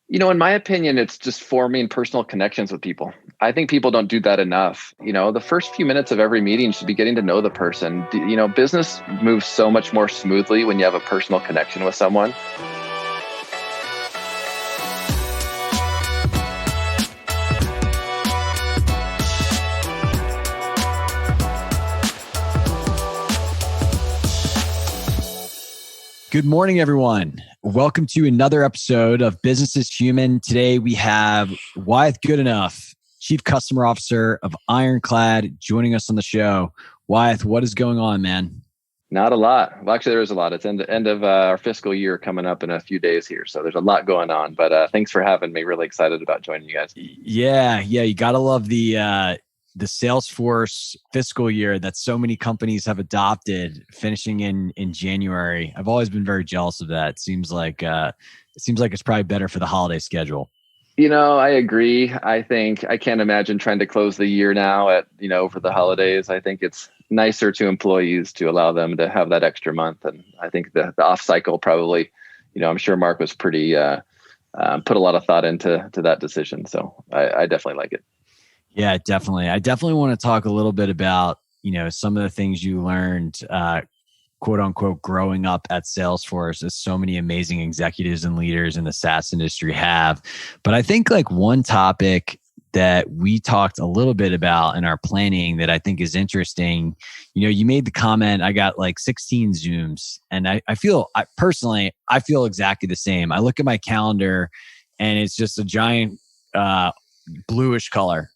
In my opinion, it's just forming personal connections with people. I think people don't do that enough. The first few minutes of every meeting should be getting to know the person. Business moves so much more smoothly when you have a personal connection with someone. Good morning, everyone. Welcome to another episode of Business is Human. Today we have Wyeth Goodenough, Chief Customer Officer of Ironclad, joining us on the show. Wyeth, what is going on, man? Not a lot. Well, actually, there is a lot. It's end of our fiscal year coming up in a few days here. So there's a lot going on. But thanks for having me. Really excited about joining you guys. Yeah. You got to love the Salesforce fiscal year that so many companies have adopted, finishing in January. I've always been very jealous of that. It seems like it's probably better for the holiday schedule. I agree. I can't imagine trying to close the year now for the holidays. I think it's nicer to employees to allow them to have that extra month. And I think the off cycle probably, I'm sure Mark was pretty, put a lot of thought into that decision. So I definitely like it. Yeah, definitely. I definitely want to talk a little bit about, some of the things you learned, quote unquote, growing up at Salesforce, as so many amazing executives and leaders in the SaaS industry have. But I think one topic that we talked a little bit about in our planning that I think is interesting, you made the comment, I got 16 Zooms, and I feel exactly the same. I look at my calendar and it's just a giant, bluish color,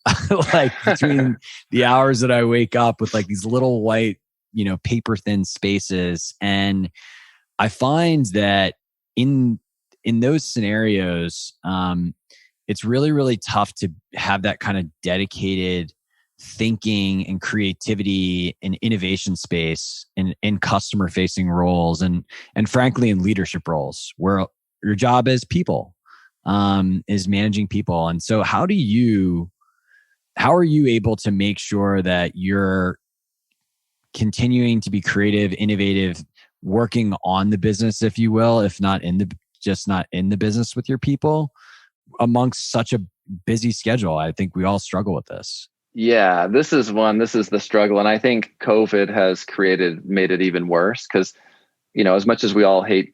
between the hours that I wake up with these little white, paper thin spaces. And I find that in those scenarios, it's really, really tough to have that kind of dedicated thinking and creativity and innovation space in customer facing roles and frankly in leadership roles where your job is people. Is managing people. And so how are you able to make sure that you're continuing to be creative, innovative, working on the business, if you will, if not not in the business with your people amongst such a busy schedule? I think we all struggle with this. Yeah, this is the struggle. And I think COVID has made it even worse because, as much as we all hate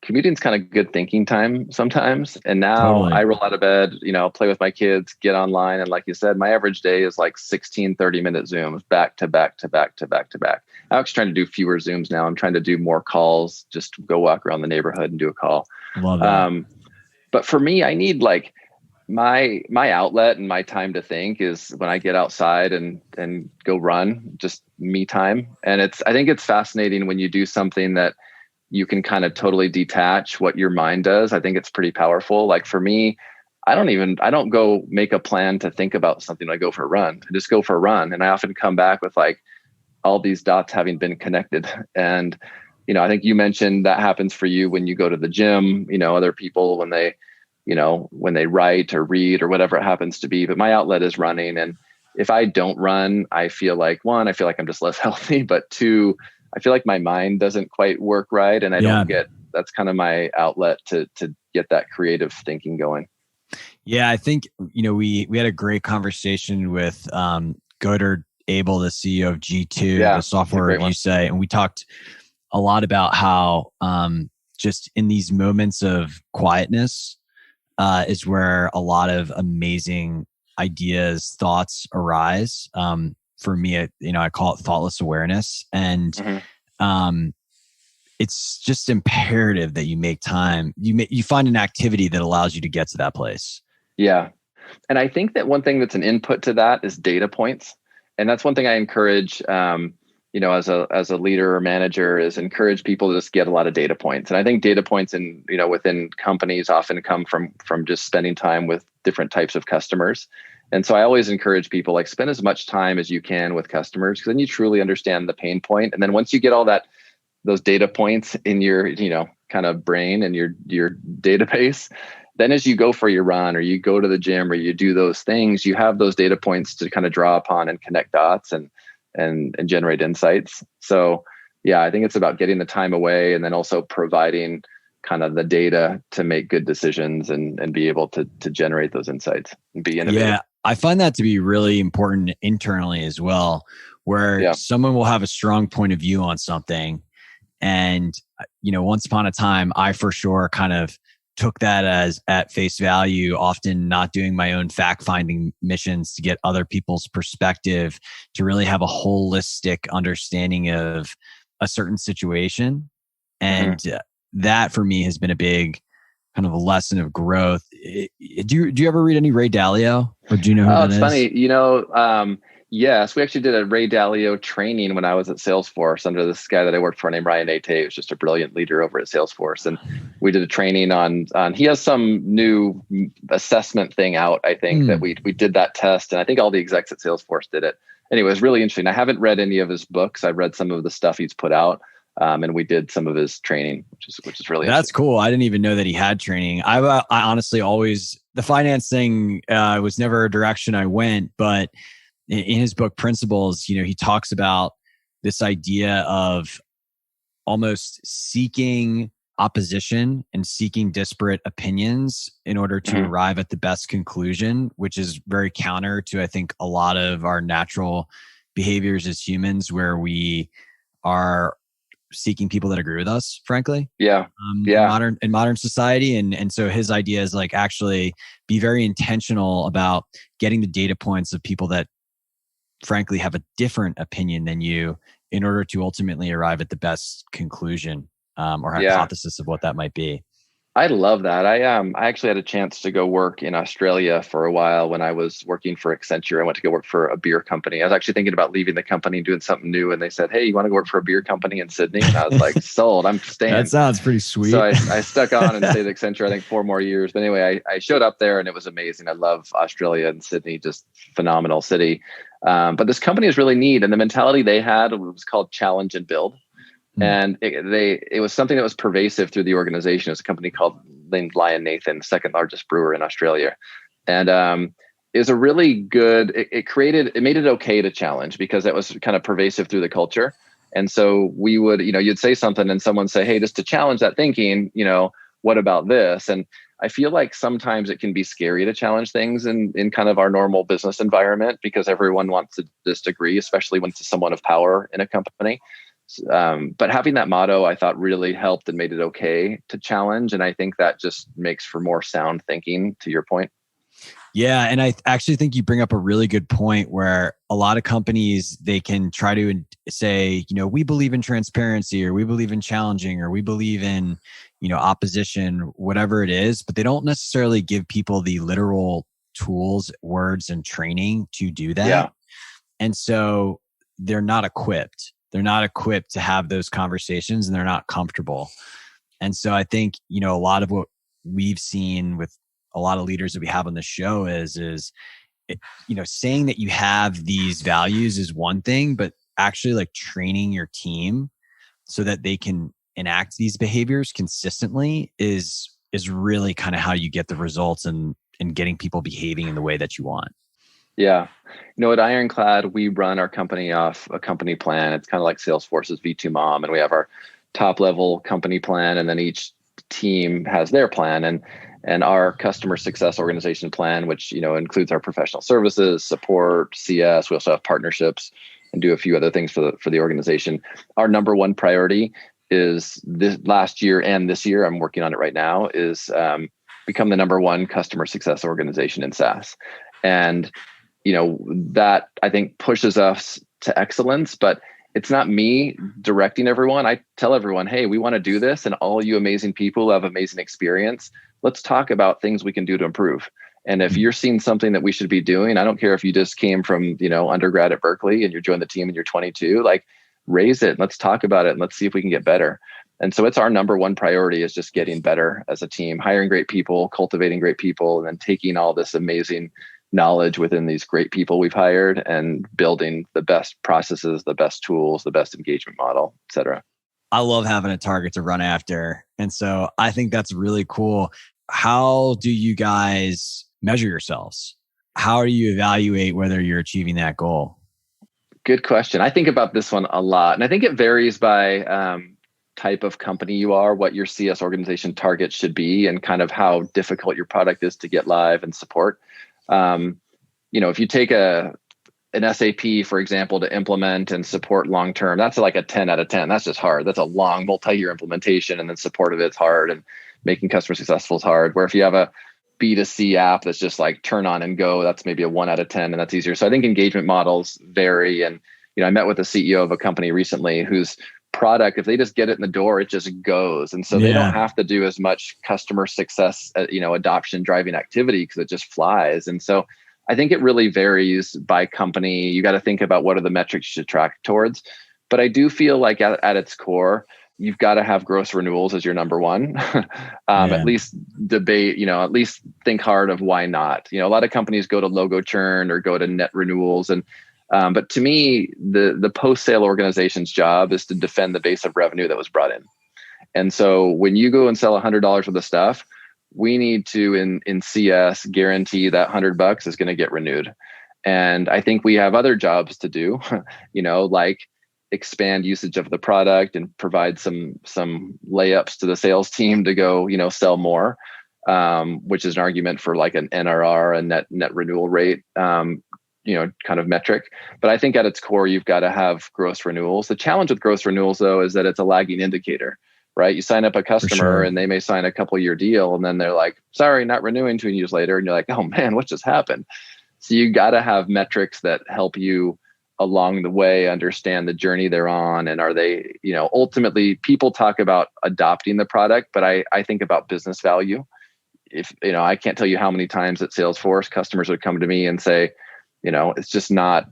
commuting's kind of good thinking time sometimes. And now totally. I roll out of bed, play with my kids, get online. And like you said, my average day is 16, 30-minute Zooms back to back to back to back to back. I'm actually trying to do fewer Zooms now. I'm trying to do more calls, just go walk around the neighborhood and do a call. Love that. But for me, I need my outlet and my time to think is when I get outside and go run, just me time. And I think it's fascinating when you do something that you can kind of totally detach what your mind does. I think it's pretty powerful. For me, I don't go make a plan to think about something when I go for a run. I just go for a run. And I often come back with all these dots having been connected. And, I think you mentioned that happens for you when you go to the gym, other people when they write or read or whatever it happens to be. But my outlet is running. And if I don't run, I feel like I'm just less healthy, but two, I feel like my mind doesn't quite work right. And that's kind of my outlet to get that creative thinking going. Yeah. I think, we had a great conversation with Godard Abel, the CEO of G2, the software review site. And we talked a lot about how just in these moments of quietness is where a lot of amazing ideas, thoughts arise. For me, I call it thoughtless awareness. And it's just imperative that you make time. You find an activity that allows you to get to that place. Yeah. And I think that one thing that's an input to that is data points. And that's one thing I encourage, as a leader or manager, is encourage people to just get a lot of data points. And I think data points within companies often come from just spending time with different types of customers. And so I always encourage people, spend as much time as you can with customers, because then you truly understand the pain point. And then once you get all those data points in your, kind of brain and your database, then as you go for your run or you go to the gym or you do those things, you have those data points to kind of draw upon and connect dots and generate insights. So yeah, I think it's about getting the time away and then also providing kind of the data to make good decisions and be able to generate those insights and be innovative. Yeah, I find that to be really important internally as well, where someone will have a strong point of view on something. And, once upon a time, I for sure kind of took that as at face value, often not doing my own fact finding missions to get other people's perspective to really have a holistic understanding of a certain situation. And that for me has been a big kind of a lesson of growth. Do you ever read any Ray Dalio, or do you know who that is? It's funny. Yes, we actually did a Ray Dalio training when I was at Salesforce under this guy that I worked for named Ryan Ate, who's just a brilliant leader over at Salesforce. And we did a training on he has some new assessment thing out, I think, that we did that test. And I think all the execs at Salesforce did it. Anyway, it was really interesting. I haven't read any of his books. I've read some of the stuff he's put out. And we did some of his training, which is really That's cool. I didn't even know that he had training. I honestly always, the finance thing was never a direction I went, but in his book Principles, he talks about this idea of almost seeking opposition and seeking disparate opinions in order to arrive at the best conclusion, which is very counter to, I think, a lot of our natural behaviors as humans, where we are seeking people that agree with us, frankly. In modern society. And so his idea is like actually be very intentional about getting the data points of people that frankly have a different opinion than you in order to ultimately arrive at the best conclusion or hypothesis of what that might be. I love that. I actually had a chance to go work in Australia for a while when I was working for Accenture. I went to go work for a beer company. I was actually thinking about leaving the company and doing something new. And they said, "Hey, you want to go work for a beer company in Sydney?" And I was like, sold, I'm staying. That sounds pretty sweet. So I stuck on and stayed at Accenture, I think 4 more years. But anyway, I showed up there and it was amazing. I love Australia and Sydney, just phenomenal city. But this company is really neat. And the mentality they had was called challenge and build. And it was something that was pervasive through the organization. It was a company named Lion Nathan, second largest brewer in Australia. And it was a really good, it made it okay to challenge because it was kind of pervasive through the culture. And so we would, you'd say something and someone say, "Hey, just to challenge that thinking, what about this?" And I feel like sometimes it can be scary to challenge things in kind of our normal business environment because everyone wants to disagree, especially when it's someone of power in a company. But having that motto, I thought really helped and made it okay to challenge. And I think that just makes for more sound thinking, to your point. Yeah. And I actually think you bring up a really good point where a lot of companies, they can try to say, we believe in transparency, or we believe in challenging, or we believe in, opposition, whatever it is, but they don't necessarily give people the literal tools, words, and training to do that. Yeah. And so they're not equipped. They're not equipped to have those conversations, and they're not comfortable. And so I think, a lot of what we've seen with a lot of leaders that we have on the show is saying that you have these values is one thing, but actually like training your team so that they can enact these behaviors consistently is really kind of how you get the results and getting people behaving in the way that you want. Yeah. At Ironclad, we run our company off a company plan. It's kind of like Salesforce's V2 Mom, and we have our top level company plan, and then each team has their plan, and our customer success organization plan, which, includes our professional services, support, CS. We also have partnerships and do a few other things for the organization. Our number one priority is this last year and this year, I'm working on it right now, is become the number one customer success organization in SaaS. And that I think pushes us to excellence, but it's not me directing everyone. I tell everyone, "Hey, we want to do this. And all you amazing people who have amazing experience, let's talk about things we can do to improve. And if you're seeing something that we should be doing, I don't care if you just came from, undergrad at Berkeley and you're joining the team and you're 22, like raise it. Let's talk about it and let's see if we can get better." And so it's our number one priority is just getting better as a team, hiring great people, cultivating great people, and then taking all this amazing knowledge within these great people we've hired and building the best processes, the best tools, the best engagement model, et cetera. I love having a target to run after. And so I think that's really cool. How do you guys measure yourselves? How do you evaluate whether you're achieving that goal? Good question. I think about this one a lot. And I think it varies by type of company you are, what your CS organization target should be, and kind of how difficult your product is to get live and support. If you take an SAP, for example, to implement and support long-term, that's like a 10 out of 10. That's just hard. That's a long multi-year implementation, and then support of it's hard, and making customers successful is hard. Where if you have a B2C app that's just like turn on and go, that's maybe a 1 out of 10, and that's easier. So I think engagement models vary. And, I met with the CEO of a company recently whose product, if they just get it in the door, it just goes. And so they don't have to do as much customer success, adoption driving activity, because it just flies. And so I think it really varies by company. You got to think about what are the metrics you should track towards. But I do feel like at its core, you've got to have gross renewals as your number one. At least debate, at least think hard of why not. A lot of companies go to logo churn or go to net renewals. And but to me, the post-sale organization's job is to defend the base of revenue that was brought in. And so when you go and sell $100 worth of stuff, we need to, in CS, guarantee that $100 is going to get renewed. And I think we have other jobs to do, like expand usage of the product and provide some layups to the sales team to go, sell more, which is an argument for like an NRR, a net renewal rate, kind of metric. But I think at its core, you've got to have gross renewals. The challenge with gross renewals, though, is that it's a lagging indicator. Right? You sign up a customer and they may sign a couple-year deal, and then they're like, sorry, not renewing 2 years later. And you're like, oh man, what just happened? So you got to have metrics that help you along the way understand the journey they're on. And are they, ultimately people talk about adopting the product, but I think about business value. If, I can't tell you how many times at Salesforce, customers would come to me and say, we're just not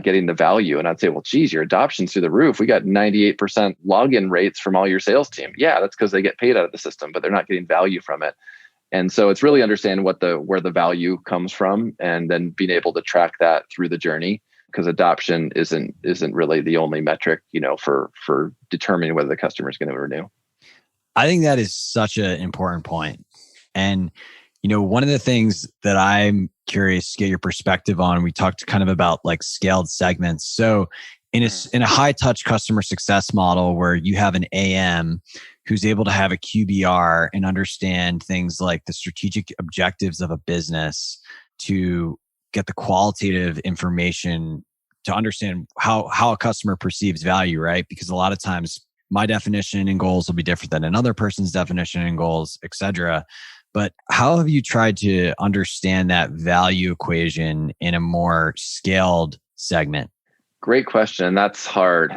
getting the value. And I'd say, well, geez, your adoption's through the roof. We got 98% login rates from all your sales team. Yeah, that's because they get paid out of the system, but they're not getting value from it. And so it's really understanding where the value comes from, and then being able to track that through the journey, because adoption isn't really the only metric, for determining whether the customer is going to renew. I think that is such an important point. And one of the things that I'm curious to get your perspective on, we talked kind of about like scaled segments. So in a high touch customer success model where you have an AM who's able to have a QBR and understand things like the strategic objectives of a business, to get the qualitative information to understand how a customer perceives value, right? Because a lot of times my definition and goals will be different than another person's definition and goals, et cetera. But how have you tried to understand that value equation in a more scaled segment? Great question. That's hard.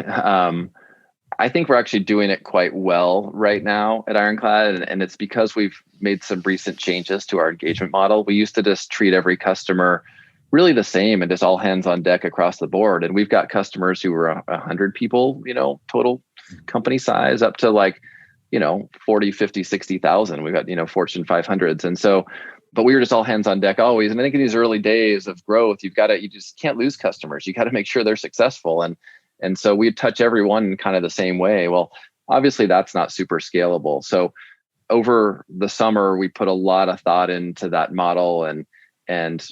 I think we're actually doing it quite well right now at Ironclad, and it's because we've made some recent changes to our engagement model. We used to just treat every customer really the same and just all hands on deck across the board. And we've got customers who are 100 people, total company size, up to like 40, 50, 60,000. We've got, Fortune 500s. And so, but we were just all hands on deck always. And I think in these early days of growth, you just can't lose customers. You got to make sure they're successful. And so we touch everyone kind of the same way. Well, obviously that's not super scalable. So over the summer, we put a lot of thought into that model and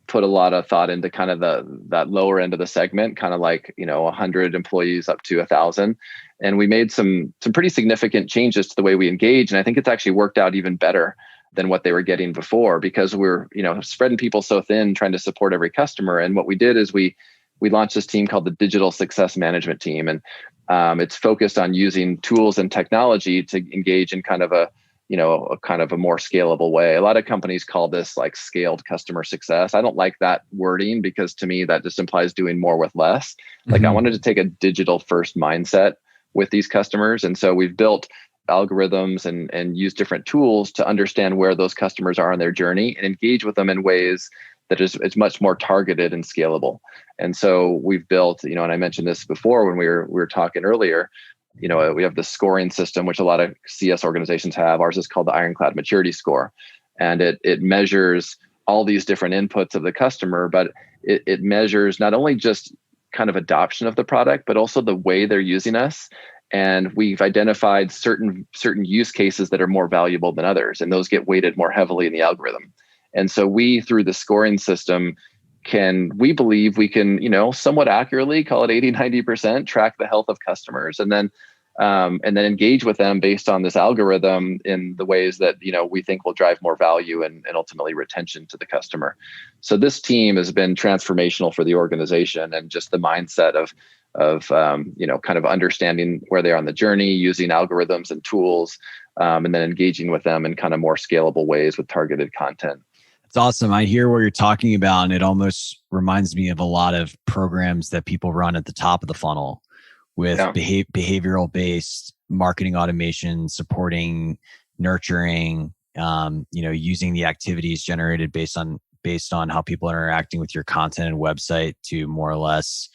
put a lot of thought into kind of that lower end of the segment, kind of like, 100 employees up to 1,000. And we made some pretty significant changes to the way we engage. And I think it's actually worked out even better than what they were getting before, because we're, spreading people so thin, trying to support every customer. And what we did is we launched this team called the Digital Success Management Team. And it's focused on using tools and technology to engage in kind of a more scalable way. A lot of companies call this like scaled customer success. I don't like that wording, because to me, that just implies doing more with less. Like I wanted to take a digital first mindset with these customers. And so we've built algorithms and use different tools to understand where those customers are on their journey and engage with them in ways that is much more targeted and scalable. And so we've built, and I mentioned this before when we were talking earlier, we have the scoring system, which a lot of CS organizations have. Ours is called the Ironclad Maturity Score. And it measures all these different inputs of the customer, but it measures not only just kind of adoption of the product, but also the way they're using us. And we've identified certain use cases that are more valuable than others, and those get weighted more heavily in the algorithm. And so we, through the scoring system, we believe we can, somewhat accurately, call it 80, 90%, track the health of customers. And then and then engage with them based on this algorithm in the ways that, we think will drive more value and ultimately retention to the customer. So this team has been transformational for the organization, and just the mindset of kind of understanding where they are on the journey, using algorithms and tools, and then engaging with them in kind of more scalable ways with targeted content. It's awesome. I hear what you're talking about, and it almost reminds me of a lot of programs that people run at the top of the funnel with behavioral based marketing automation, supporting nurturing, using the activities generated based on how people are interacting with your content and website to more or less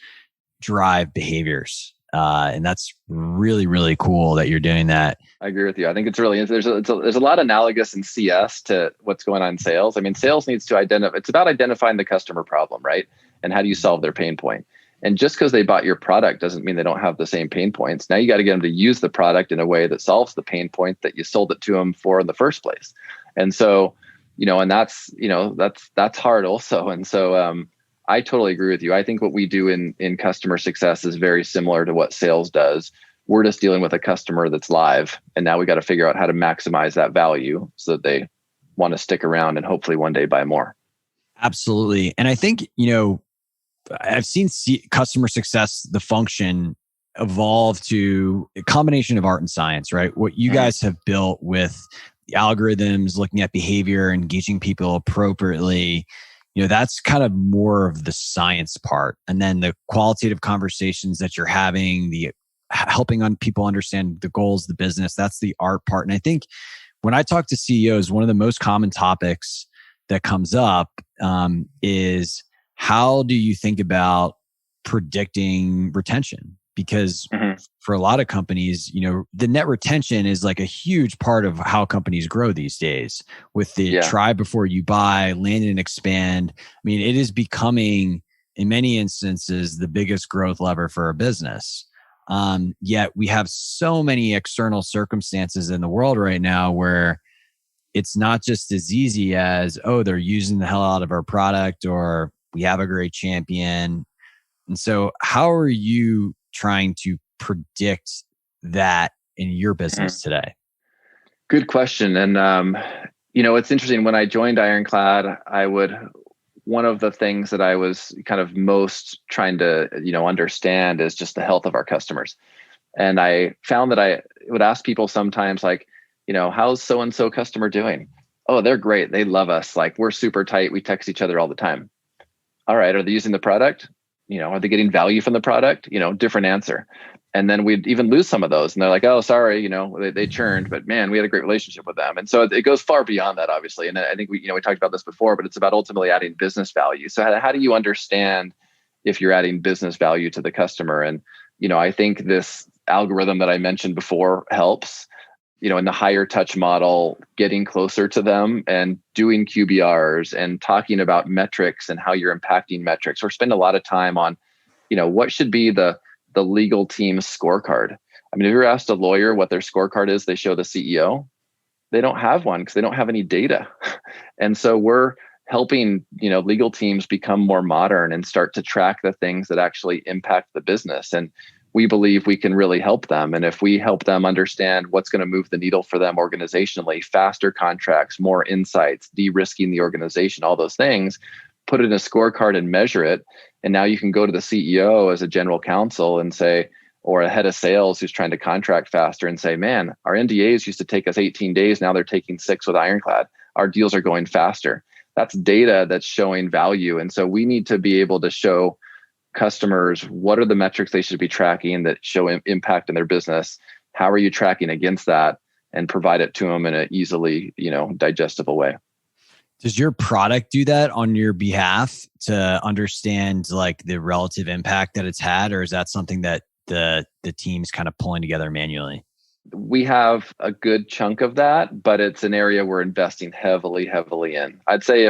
drive behaviors. And that's really, really cool that you're doing that. I agree with you. I think it's really, there's a lot analogous in CS to what's going on in sales. I mean, sales needs to it's about identifying the customer problem, right? And how do you solve their pain point? And just because they bought your product doesn't mean they don't have the same pain points. Now you got to get them to use the product in a way that solves the pain point that you sold it to them for in the first place. And so, and that's hard also. And so, I totally agree with you. I think what we do in customer success is very similar to what sales does. We're just dealing with a customer that's live, and now we got to figure out how to maximize that value so that they want to stick around and hopefully one day buy more. Absolutely. And I think, I've seen customer success, the function, evolve to a combination of art and science, right? What you guys have built with the algorithms, looking at behavior, engaging people appropriately, that's kind of more of the science part. And then the qualitative conversations that you're having, the helping on people understand the goals of the business, that's the art part. And I think when I talk to CEOs, one of the most common topics that comes up is, how do you think about predicting retention? Because for a lot of companies, the net retention is like a huge part of how companies grow these days, with the try before you buy, land and expand. I mean, it is becoming, in many instances, the biggest growth lever for a business. Yet we have so many external circumstances in the world right now where it's not just as easy as, oh, they're using the hell out of our product, or we have a great champion. And so how are you trying to predict that in your business today? Good question. And, it's interesting. When I joined Ironclad, one of the things that I was kind of most trying to, understand is just the health of our customers. And I found that I would ask people sometimes, like, how's so-and-so customer doing? Oh, they're great. They love us. Like, we're super tight. We text each other all the time. All right. Are they using the product? Are they getting value from the product? Different answer. And then we'd even lose some of those. And they're like, oh, sorry, they churned, but man, we had a great relationship with them. And so it goes far beyond that, obviously. And I think we talked about this before, but it's about ultimately adding business value. So how do you understand if you're adding business value to the customer? And, I think this algorithm that I mentioned before helps. In the higher touch model, getting closer to them and doing QBRs and talking about metrics and how you're impacting metrics, or spend a lot of time on, what should be the legal team's scorecard. I mean, if you're asked a lawyer what their scorecard is, they show the CEO. They don't have one because they don't have any data. And so we're helping, legal teams become more modern and start to track the things that actually impact the business. And we believe we can really help them. And if we help them understand what's going to move the needle for them organizationally, faster contracts, more insights, de-risking the organization, all those things, put it in a scorecard and measure it. And now you can go to the CEO as a general counsel and say, or a head of sales who's trying to contract faster and say, man, our NDAs used to take us 18 days. Now they're taking 6 with Ironclad. Our deals are going faster. That's data that's showing value. And so we need to be able to show customers what are the metrics they should be tracking that show impact in their business. How are you tracking against that, and provide it to them in an easily, digestible way. Does your product do that on your behalf to understand like the relative impact that it's had, or is that something that the team's kind of pulling together manually? We have a good chunk of that, but it's an area we're investing heavily in. I'd say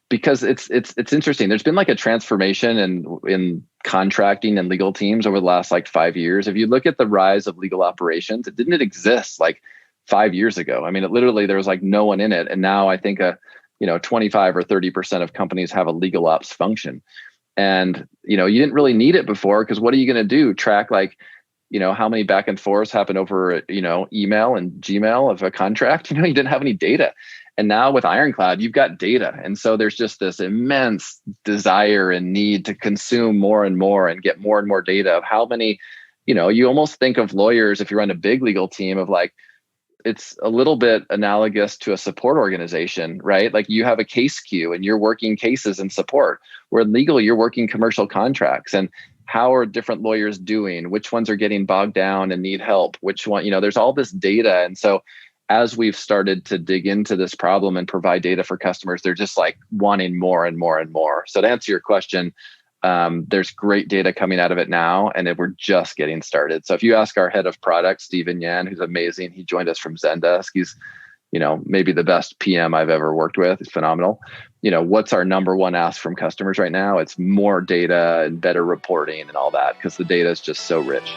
because it's interesting. There's been like a transformation in contracting and legal teams over the last 5 years. If you look at the rise of legal operations, it didn't exist 5 years ago. I mean, there was no one in it. And now I think 25 or 30% of companies have a legal ops function. And, you didn't really need it before, because what are you going to do? Track how many back and forths happen over, email and Gmail of a contract? You didn't have any data. And now with Ironclad, you've got data. And so there's just this immense desire and need to consume more and more and get more and more data of how many, you almost think of lawyers, if you run a big legal team, of like, it's a little bit analogous to a support organization, right? Like you have a case queue and you're working cases and support, where in legal, you're working commercial contracts. And how are different lawyers doing? Which ones are getting bogged down and need help? Which one, there's all this data. And so as we've started to dig into this problem and provide data for customers, they're just like wanting more and more and more. So to answer your question, there's great data coming out of it now, and we're just getting started. So if you ask our head of product, Steven Yan, who's amazing, he joined us from Zendesk. He's, maybe the best PM I've ever worked with. He's phenomenal. What's our number one ask from customers right now? It's more data and better reporting and all that, because the data is just so rich.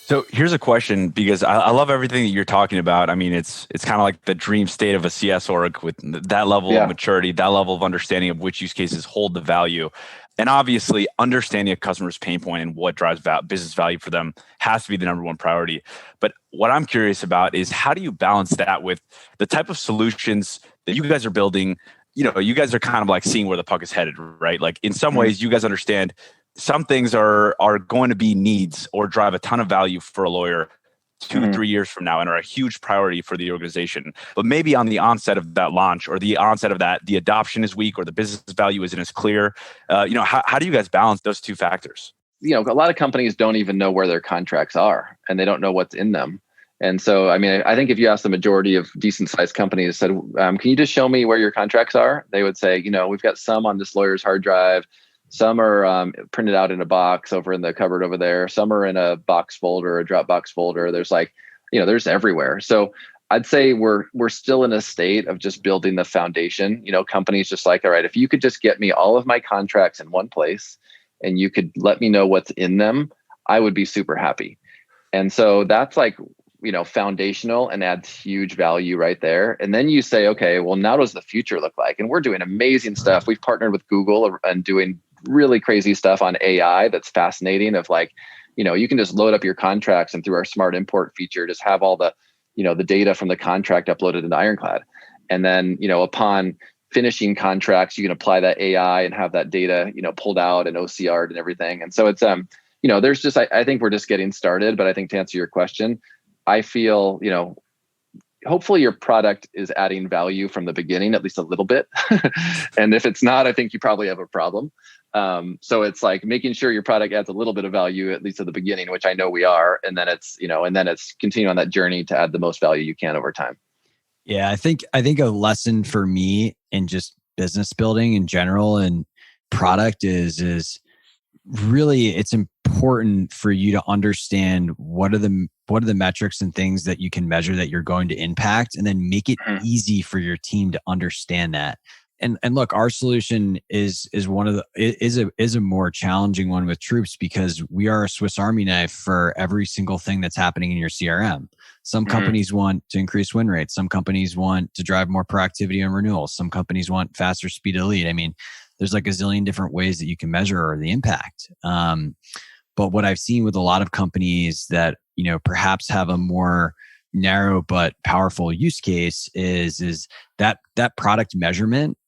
So here's a question, because I love everything that you're talking about. I mean, it's kind of like the dream state of a CS org with that level of maturity, that level of understanding of which use cases hold the value. And obviously, understanding a customer's pain point and what drives business value for them has to be the number one priority. But what I'm curious about is, how do you balance that with the type of solutions that you guys are building? You guys are kind of like seeing where the puck is headed, right? Like in some ways, you guys understand some things are going to be needs or drive a ton of value for a lawyer 2-3 years from now and are a huge priority for the organization. But maybe on the onset of that launch or the onset of that, the adoption is weak or the business value isn't as clear. How do you guys balance those two factors? A lot of companies don't even know where their contracts are, and they don't know what's in them. And so, I think if you ask the majority of decent sized companies, said, can you just show me where your contracts are? They would say, we've got some on this lawyer's hard drive. Some are printed out in a box over in the cupboard over there. Some are in a box folder, a Dropbox folder. There's there's everywhere. So I'd say we're still in a state of just building the foundation. Companies just like, all right, if you could just get me all of my contracts in one place and you could let me know what's in them, I would be super happy. And so that's like, foundational and adds huge value right there. And then you say, okay, well, now what does the future look like? And we're doing amazing stuff. We've partnered with Google and doing really crazy stuff on AI that's fascinating, of like, you can just load up your contracts and through our smart import feature, just have all the, the data from the contract uploaded into Ironclad. And then, upon finishing contracts, you can apply that AI and have that data, pulled out and OCR'd and everything. And so it's, there's just, I think we're just getting started, but I think to answer your question, I feel, hopefully your product is adding value from the beginning, at least a little bit. And if it's not, I think you probably have a problem. So it's like making sure your product adds a little bit of value, at least at the beginning, which I know we are. And then it's, it's continuing on that journey to add the most value you can over time. Yeah, I think a lesson for me in just business building in general and product is really, it's important for you to understand what are the metrics and things that you can measure that you're going to impact, and then make it easy for your team to understand that. And look, our solution is a more challenging one with Troops, because we are a Swiss Army knife for every single thing that's happening in your CRM. Some companies want to increase win rates. Some companies want to drive more proactivity on renewals. Some companies want faster speed of lead. There's like a zillion different ways that you can measure the impact. But what I've seen with a lot of companies that, perhaps have a more narrow but powerful use case is that product measurement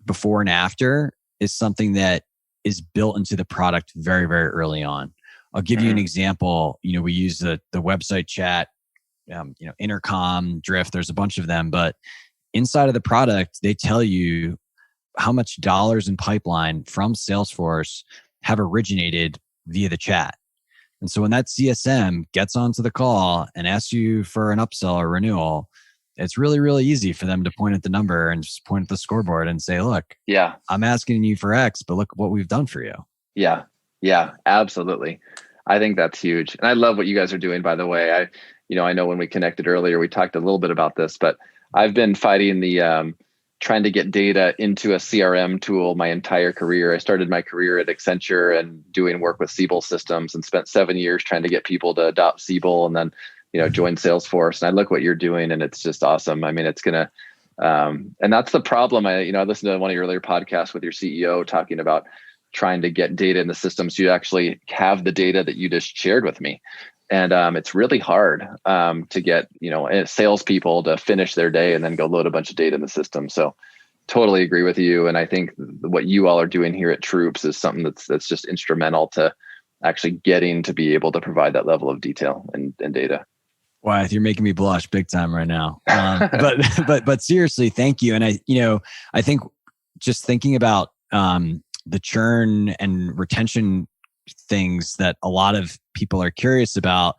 before and after is something that is built into the product very, very early on. I'll give you an example. We use the website chat, Intercom, Drift, there's a bunch of them, but inside of the product, they tell you how much dollars in pipeline from Salesforce have originated via the chat. And so when that CSM gets onto the call and asks you for an upsell or renewal, it's really, really easy for them to point at the number and just point at the scoreboard and say, look, I'm asking you for X, but look what we've done for you. Yeah, absolutely. I think that's huge. And I love what you guys are doing, by the way. I know when we connected earlier, we talked a little bit about this, but I've been fighting the trying to get data into a CRM tool my entire career. I started my career at Accenture and doing work with Siebel systems and spent 7 years trying to get people to adopt Siebel. And then join Salesforce. And I look what you're doing, and it's just awesome. I mean, it's gonna, and that's the problem. I listened to one of your earlier podcasts with your CEO talking about trying to get data in the system so you actually have the data that you just shared with me. And it's really hard to get salespeople to finish their day and then go load a bunch of data in the system. So totally agree with you. And I think what you all are doing here at Troops is something that's just instrumental to actually getting to be able to provide that level of detail and data. Wyeth, you're making me blush big time right now. But seriously, thank you. And I think just thinking about the churn and retention things that a lot of people are curious about,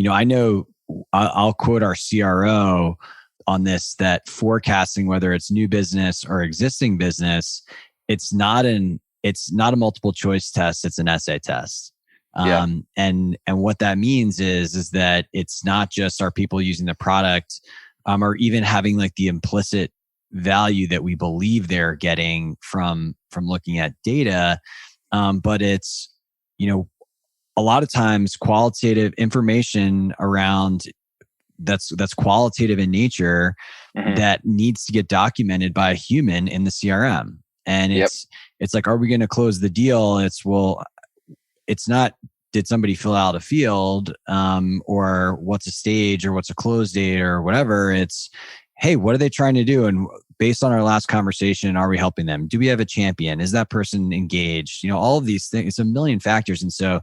I know I'll quote our CRO on this, that forecasting, whether it's new business or existing business, it's not a multiple choice test, it's an essay test. And what that means is that it's not just are people using the product, or even having like the implicit value that we believe they're getting from looking at data. But it's, a lot of times qualitative information around that's qualitative in nature, that needs to get documented by a human in the CRM. And it's like, are we going to close the deal? It's not, did somebody fill out a field, or what's a stage, or what's a close date, or whatever. It's, hey, what are they trying to do? And based on our last conversation, are we helping them? Do we have a champion? Is that person engaged? All of these things, it's a million factors. And so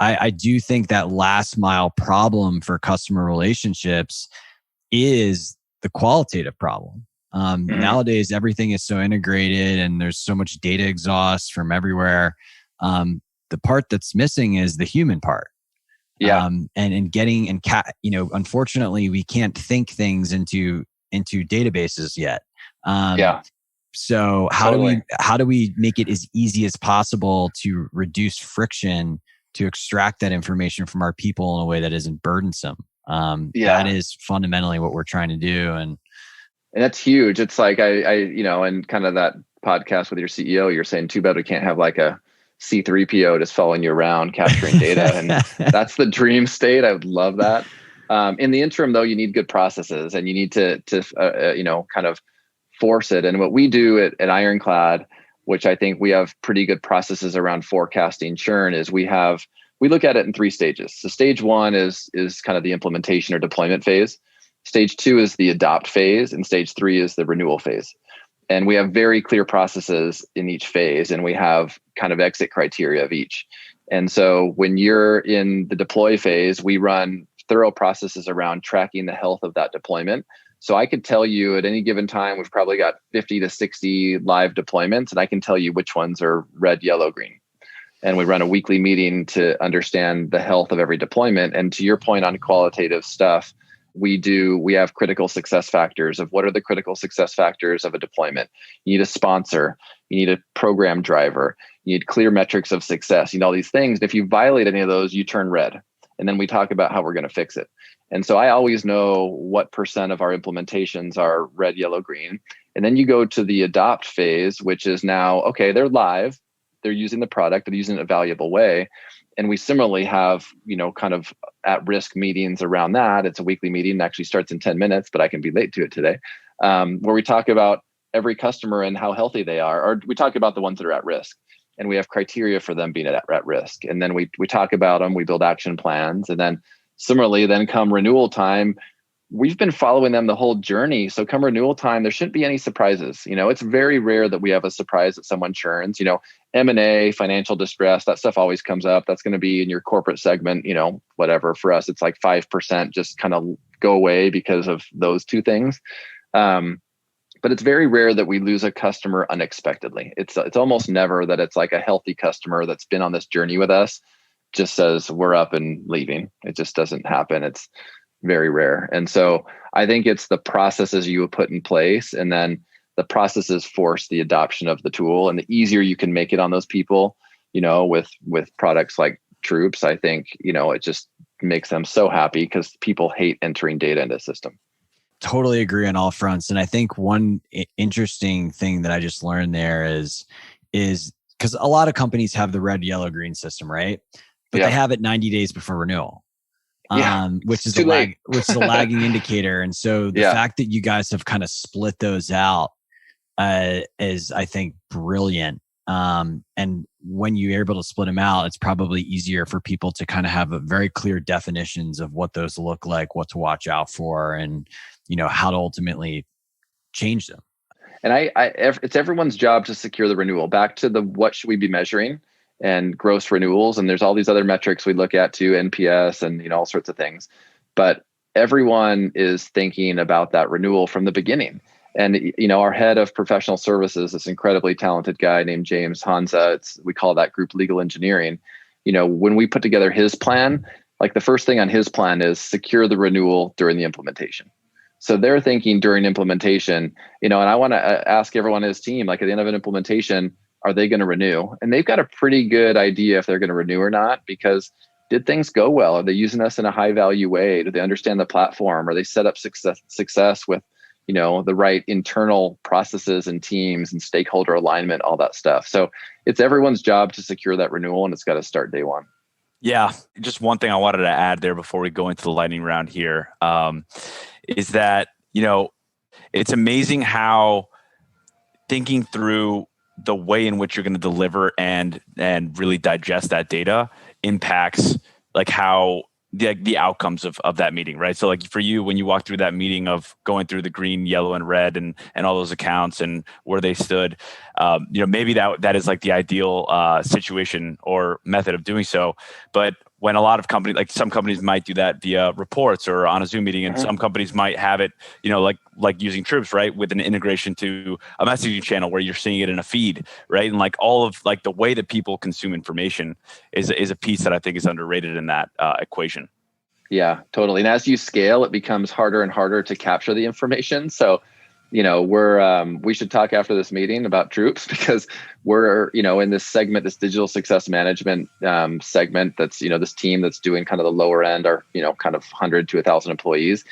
I do think that last mile problem for customer relationships is the qualitative problem. Nowadays, everything is so integrated and there's so much data exhaust from everywhere. The part that's missing is the human part. Unfortunately, we can't think things into databases yet. So how do we make it as easy as possible to reduce friction, to extract that information from our people in a way that isn't burdensome? That is fundamentally what we're trying to do. And that's huge. It's like, and kind of that podcast with your CEO, you're saying too bad we can't have like a C3PO just following you around capturing data. And that's the dream state. I would love that. In the interim though, you need good processes, and you need to kind of force it. And what we do at Ironclad, which I think we have pretty good processes around forecasting churn, is we look at it in 3 stages. So stage 1 is kind of the implementation or deployment phase. Stage 2 is the adopt phase, and stage 3 is the renewal phase. And we have very clear processes in each phase, and we have kind of exit criteria of each. And so when you're in the deploy phase, we run thorough processes around tracking the health of that deployment. So I could tell you at any given time, we've probably got 50 to 60 live deployments, and I can tell you which ones are red, yellow, green. And we run a weekly meeting to understand the health of every deployment. And to your point on qualitative stuff, we have critical success factors of what are the critical success factors of a deployment. You need a sponsor, you need a program driver, you need clear metrics of success, all these things. And if you violate any of those, you turn red. And then we talk about how we're going to fix it. And so I always know what % of our implementations are red, yellow, green. And then you go to the adopt phase, which is now, okay, they're live, they're using the product, they're using it in a valuable way. And we similarly have, kind of at-risk meetings around that. It's a weekly meeting, it actually starts in 10 minutes, but I can be late to it today, where we talk about every customer and how healthy they are, or we talk about the ones that are at risk. And we have criteria for them being at risk. And then we talk about them, we build action plans. And then similarly, then come renewal time, we've been following them the whole journey. So come renewal time, there shouldn't be any surprises. It's very rare that we have a surprise that someone churns. M&A, financial distress, that stuff always comes up. That's going to be in your corporate segment, whatever. For us, it's like 5% just kind of go away because of those 2 things. But it's very rare that we lose a customer unexpectedly. It's almost never that it's like a healthy customer that's been on this journey with us just says we're up and leaving. It just doesn't happen. It's very rare. And so I think it's the processes you would put in place, and then the processes force the adoption of the tool. And the easier you can make it on those people, with products like Troops, I think, it just makes them so happy because people hate entering data into the system. Totally agree on all fronts. And I think one interesting thing that I just learned there is because a lot of companies have the red, yellow, green system, right? But they have it 90 days before renewal. which is a lagging indicator. And so the fact that you guys have kind of split those out is, I think, brilliant. And when you're able to split them out, it's probably easier for people to kind of have a very clear definitions of what those look like, what to watch out for, and how to ultimately change them. And it's everyone's job to secure the renewal. Back to the what should we be measuring and gross renewals. And there's all these other metrics we look at too, NPS and all sorts of things. But everyone is thinking about that renewal from the beginning. And our head of professional services, this incredibly talented guy named James Hansa, we call that group legal engineering. When we put together his plan, like the first thing on his plan is secure the renewal during the implementation. So they're thinking during implementation, and I want to ask everyone on his team, like at the end of an implementation, are they going to renew? And they've got a pretty good idea if they're going to renew or not, because did things go well? Are they using us in a high value way? Do they understand the platform? Are they set up success with, the right internal processes and teams and stakeholder alignment, all that stuff. So it's everyone's job to secure that renewal, and it's got to start day one. Yeah. Just one thing I wanted to add there before we go into the lightning round here, is that, it's amazing how thinking through the way in which you're going to deliver and really digest that data impacts like how the outcomes of that meeting, right? So like for you, when you walk through that meeting of going through the green, yellow, and red and all those accounts and where they stood, maybe that is like the ideal situation or method of doing so. But when a lot of companies, like some companies might do that via reports or on a Zoom meeting, and some companies might have it, like using Troops, right, with an integration to a messaging channel where you're seeing it in a feed, right? And like all of like the way that people consume information is a piece that I think is underrated in that equation. Yeah, totally. And as you scale, it becomes harder and harder to capture the information. So, we should talk after this meeting about Troops, because we're, in this segment, this digital success management segment, that's, this team that's doing kind of the lower end, or, kind of 100 to 1,000 employees.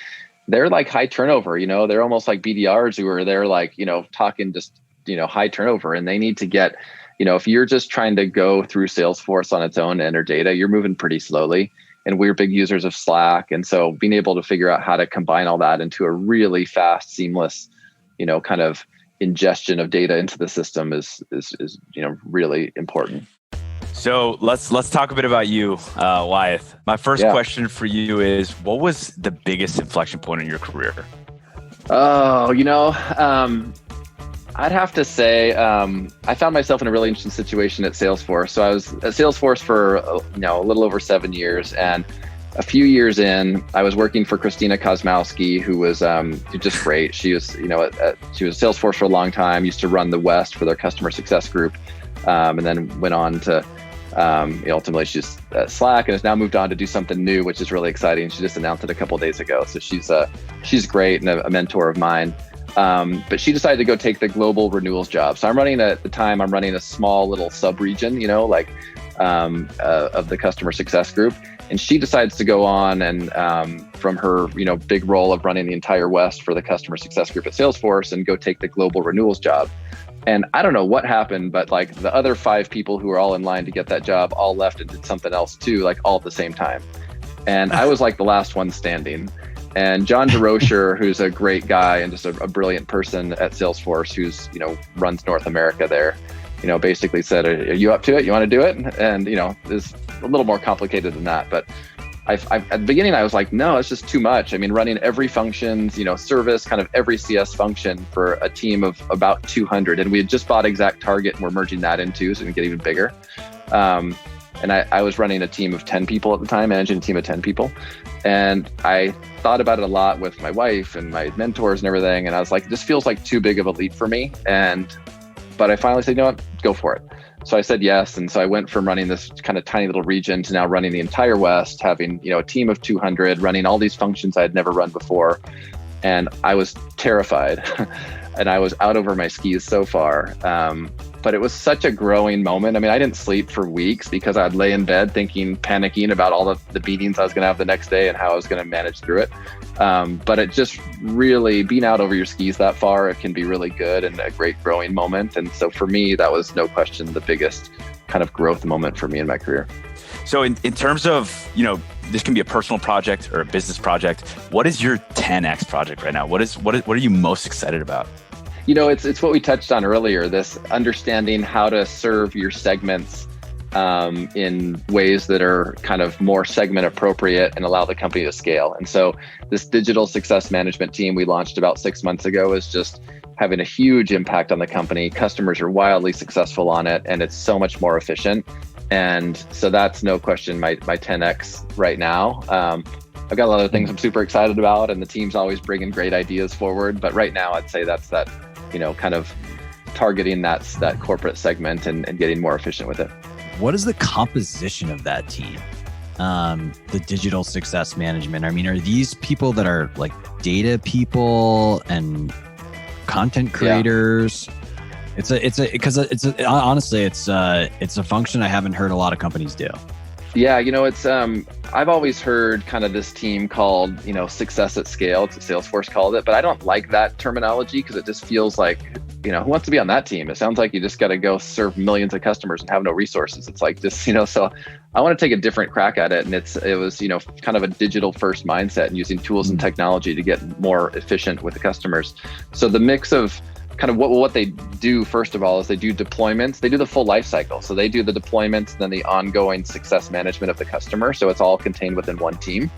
They're like high turnover, they're almost like BDRs who are there, like, talking just, high turnover, and they need to get, if you're just trying to go through Salesforce on its own to enter data, you're moving pretty slowly. And we're big users of Slack. And so being able to figure out how to combine all that into a really fast, seamless, kind of ingestion of data into the system is really important. So let's talk a bit about you, Wyeth. My first question for you is, what was the biggest inflection point in your career? Oh, I'd have to say I found myself in a really interesting situation at Salesforce. So I was at Salesforce for a little over 7 years, and a few years in, I was working for Christina Kosmowski, who was just great. She was she was Salesforce for a long time. Used to run the West for their customer success group, and then went on to ultimately she's at Slack and has now moved on to do something new, which is really exciting. She just announced it a couple of days ago. So she's great and a mentor of mine. But she decided to go take the global renewals job. So I'm running a small little sub-region, of the customer success group. And she decides to go on and from her, big role of running the entire West for the customer success group at Salesforce, and go take the global renewals job. And I don't know what happened, but like the other 5 people who were all in line to get that job all left and did something else too, like all at the same time. And I was like the last one standing. And John DeRocher, who's a great guy and just a brilliant person at Salesforce, who's, runs North America there, basically said, are you up to it? You want to do it? And, it's a little more complicated than that. But at the beginning, I was like, no, it's just too much. I mean, running every functions, service, kind of every CS function for a team of about 200. And we had just bought Exact Target, and we're merging that into so we can get even bigger. And I was running a team of 10 people at the time, managing a team of 10 people. And I thought about it a lot with my wife and my mentors and everything. And I was like, this feels like too big of a leap for me. But I finally said, go for it. So I said yes. And so I went from running this kind of tiny little region to now running the entire West, having, a team of 200, running all these functions I had never run before. And I was terrified and I was out over my skis so far. But it was such a growing moment. I mean, I didn't sleep for weeks because I'd lay in bed panicking about all the meetings I was going to have the next day and how I was going to manage through it. But it just really, being out over your skis that far, it can be really good and a great growing moment. And so for me, that was no question the biggest kind of growth moment for me in my career. So in terms of, this can be a personal project or a business project. What is your 10X project right now? What are you most excited about? It's what we touched on earlier, this understanding how to serve your segments in ways that are kind of more segment appropriate and allow the company to scale. And so this digital success management team we launched about 6 months ago is just having a huge impact on the company. Customers are wildly successful on it, and it's so much more efficient. And so that's no question my 10X right now. I've got a lot of things I'm super excited about, and the team's always bringing great ideas forward. But right now, I'd say that's that, kind of targeting that corporate segment and getting more efficient with it. What is the composition of that team? The digital success management. I mean, are these people that are like data people and content creators? Yeah. Honestly, it's a function I haven't heard a lot of companies do. Yeah, it's I've always heard kind of this team called, success at scale. It's what Salesforce called it, but I don't like that terminology because it just feels like, who wants to be on that team? It sounds like you just got to go serve millions of customers and have no resources. It's like just, so I want to take a different crack at it. And it was, kind of a digital first mindset and using tools and technology to get more efficient with the customers. So the mix of kind of what they do, first of all, is they do deployments. They do the full life cycle. So they do the deployments and then the ongoing success management of the customer. So it's all contained within one team.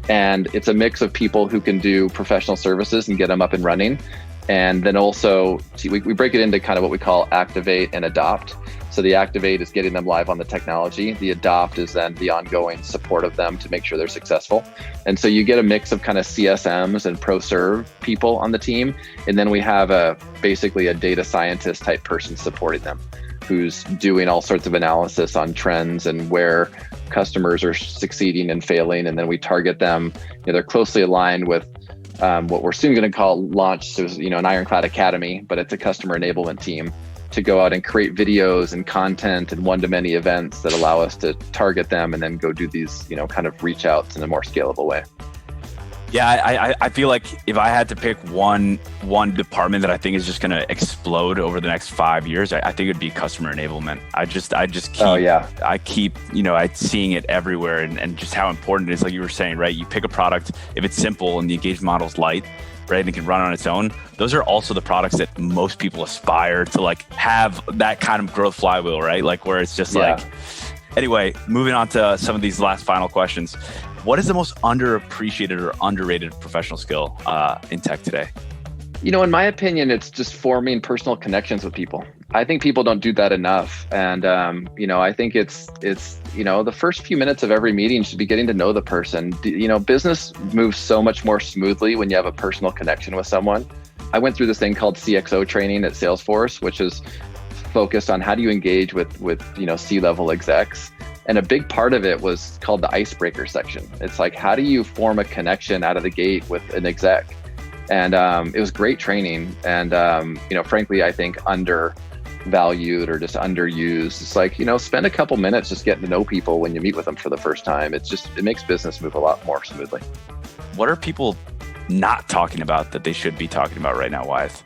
And it's a mix of people who can do professional services and get them up and running. And then also, we break it into kind of what we call activate and adopt. So the activate is getting them live on the technology. The adopt is then the ongoing support of them to make sure they're successful. And so you get a mix of kind of CSMs and pro serve people on the team. And then we have basically a data scientist type person supporting them, who's doing all sorts of analysis on trends and where customers are succeeding and failing. And then we target them. They're closely aligned with what we're soon going to call launch. So, an Ironclad Academy, but it's a customer enablement team to go out and create videos and content and one-to-many events that allow us to target them and then go do these, kind of reach outs in a more scalable way. Yeah, I feel like if I had to pick one department that I think is just going to explode over the next 5 years, I think it'd be customer enablement. I keep seeing it everywhere and just how important it is. Like you were saying, right? You pick a product, if it's simple and the engagement model's light, right, and it can run on its own. Those are also the products that most people aspire to like have that kind of growth flywheel, right? Like where it's just like, anyway, moving on to some of these last final questions. What is the most underappreciated or underrated professional skill in tech today? In my opinion, it's just forming personal connections with people. I think people don't do that enough. And, I think it's the first few minutes of every meeting should be getting to know the person. Business moves so much more smoothly when you have a personal connection with someone. I went through this thing called CXO training at Salesforce, which is focused on how do you engage with C-level execs. And a big part of it was called the icebreaker section. It's like, how do you form a connection out of the gate with an exec? And it was great training. And, frankly, I think undervalued or just underused. It's like, spend a couple minutes just getting to know people when you meet with them for the first time. It makes business move a lot more smoothly. What are people not talking about that they should be talking about right now, Wyeth?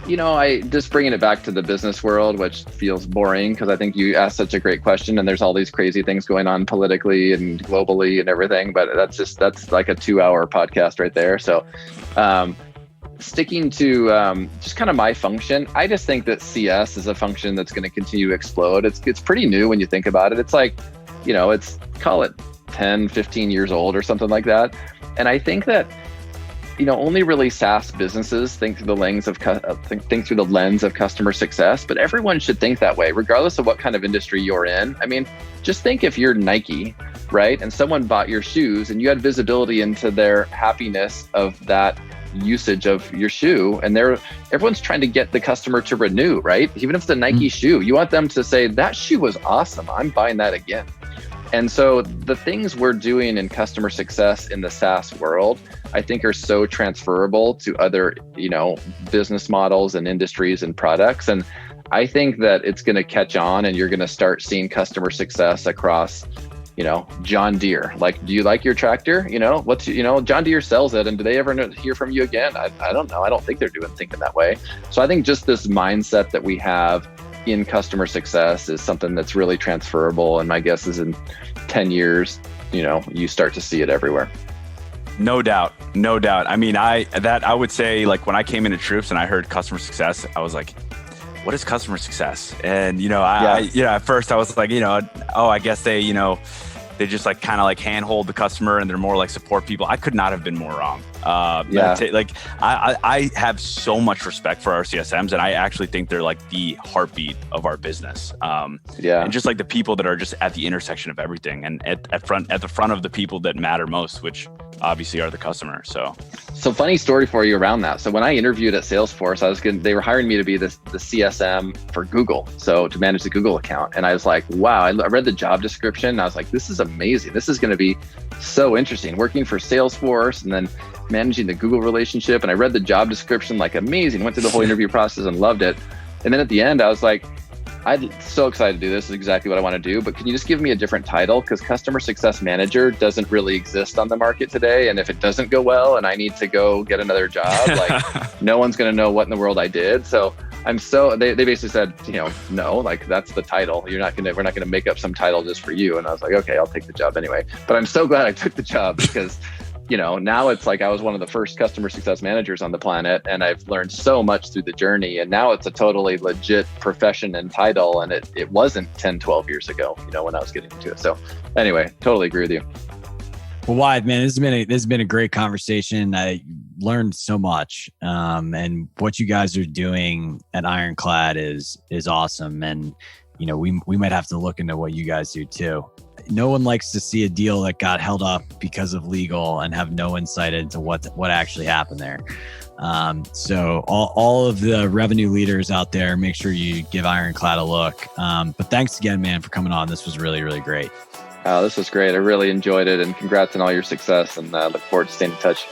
I just bringing it back to the business world, which feels boring because I think you asked such a great question and there's all these crazy things going on politically and globally and everything, but that's like a 2-hour podcast right there. So sticking to just kind of my function, I just think that CS is a function that's going to continue to explode. It's pretty new when you think about it. It's like, it's call it 10, 15 years old or something like that. And I think that only really SaaS businesses think through the lens of customer success, but everyone should think that way, regardless of what kind of industry you're in. I mean, just think if you're Nike, right? And someone bought your shoes and you had visibility into their happiness of that usage of your shoe, and everyone's trying to get the customer to renew, right? Even if it's a Nike shoe, you want them to say, that shoe was awesome, I'm buying that again. And so the things we're doing in customer success in the SaaS world, I think are so transferable to other, business models and industries and products. And I think that it's going to catch on and you're going to start seeing customer success across, John Deere. Like, do you like your tractor? John Deere sells it. And do they ever hear from you again? I don't know. I don't think they're thinking that way. So I think just this mindset that we have in customer success is something that's really transferable. And my guess is in 10 years, you start to see it everywhere. No doubt. I mean, I would say, like, when I came into Troops and I heard customer success, I was like, what is customer success? And, at first I was like, I guess they just like kind of like handhold the customer and they're more like support people. I could not have been more wrong. I have so much respect for our CSMs, and I actually think they're like the heartbeat of our business. And just like the people that are just at the intersection of everything, and at the front of the people that matter most, which obviously are the customer. So funny story for you around that. So when I interviewed at Salesforce, they were hiring me to be the CSM for Google, so to manage the Google account. And I was like, wow, I read the job description and I was like, this is amazing. This is going to be so interesting, working for Salesforce and then managing the Google relationship. And I read the job description, like, amazing, went through the whole interview process and loved it. And then at the end, I was like, I'm so excited to do this. This is exactly what I want to do. But can you just give me a different title? Because customer success manager doesn't really exist on the market today. And if it doesn't go well and I need to go get another job, like, no one's going to know what in the world I did. So they basically said, no, like, that's the title. We're not going to make up some title just for you. And I was like, okay, I'll take the job anyway. But I'm so glad I took the job because now it's like I was one of the first customer success managers on the planet, and I've learned so much through the journey. And now it's a totally legit profession and title. And it wasn't 10, 12 years ago, when I was getting into it. So anyway, totally agree with you. Well, Wyeth, man, this has been a great conversation. I learned so much, and what you guys are doing at Ironclad is awesome. And we might have to look into what you guys do too. No one likes to see a deal that got held up because of legal and have no insight into what actually happened there. So all of the revenue leaders out there, make sure you give Ironclad a look. But thanks again, man, for coming on. This was really, really great. This was great. I really enjoyed it, and congrats on all your success, and look forward to staying in touch.